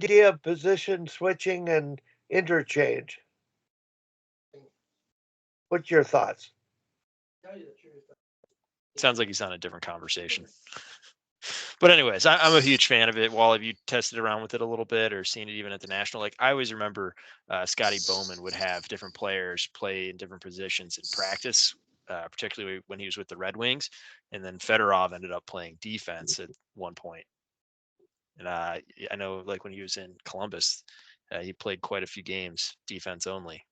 idea of position switching and interchange. What's your thoughts? Sounds like he's on a different conversation. But anyways, I'm a huge fan of it. While have you tested around with it a little bit or seen it even at the national? Like I always remember Scotty Bowman would have different players play in different positions in practice, particularly when he was with the Red Wings. And then Fedorov ended up playing defense at one point. And I know like when he was in Columbus, he played quite a few games defense only.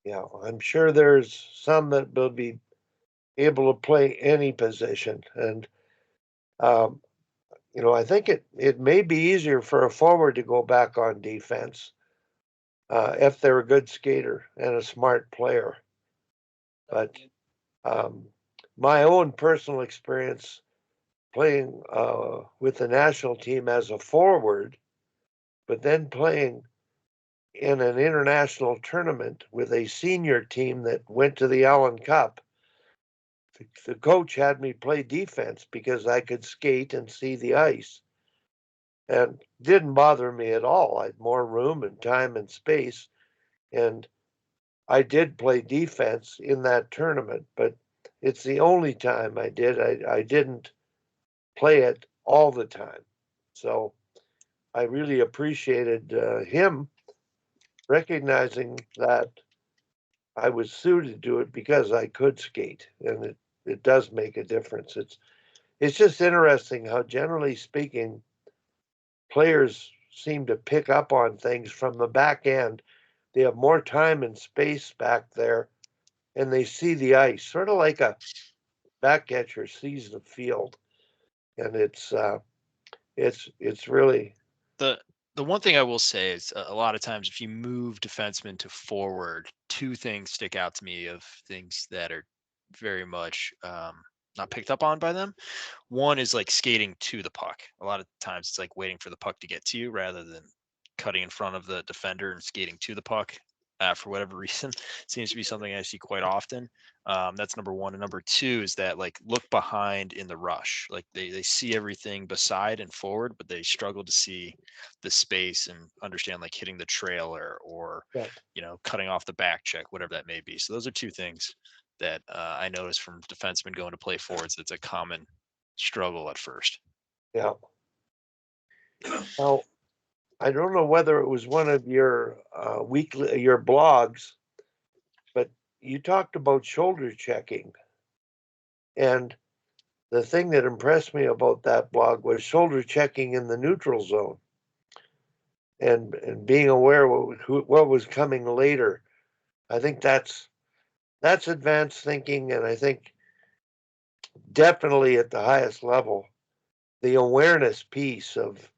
Yeah, I'm sure there's some that will be able to play any position. And, um, I think it may be easier for a forward to go back on defense if they're a good skater and a smart player. But um, my own personal experience playing with the national team as a forward, but then playing in an international tournament with a senior team that went to the Allen Cup. The coach had me play defense because I could skate and see the ice. And didn't bother me at all. I had more room and time and space. And I did play defense in that tournament, but it's the only time I did. I didn't play it all the time. So I really appreciated him recognizing that I was suited to it because I could skate, and it does make a difference. It's just interesting how, generally speaking, players seem to pick up on things from the back end. They have more time and space back there, and they see the ice, sort of like a back catcher sees the field, and it's really the the one thing I will say is a lot of times if you move defensemen to forward, two things stick out to me of things that are very much not picked up on by them. One is like skating to the puck. A lot of times it's like waiting for the puck to get to you rather than cutting in front of the defender and skating to the puck. For whatever reason, seems to be something I see quite often. That's number one. And number two is that like look behind in the rush. Like they see everything beside and forward, but they struggle to see the space and understand like hitting the trailer or yeah, cutting off the back check, whatever that may be. So those are two things that I noticed from defensemen going to play forwards. It's a common struggle at first. yeah. Now I don't know whether it was one of your your blogs, but you talked about shoulder checking, and the thing that impressed me about that blog was shoulder checking in the neutral zone and being aware what was coming later. I think that's advanced thinking, and I think definitely at the highest level, the awareness piece of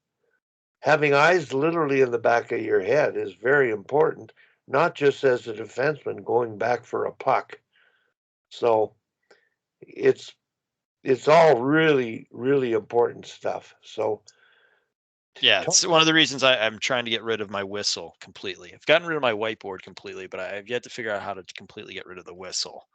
having eyes literally in the back of your head is very important, not just as a defenseman going back for a puck. So it's it's all really, really important stuff. So Yeah, talk, it's one of the reasons I'm trying to get rid of my whistle completely. I've gotten rid of my whiteboard completely, but I've yet to figure out how to completely get rid of the whistle.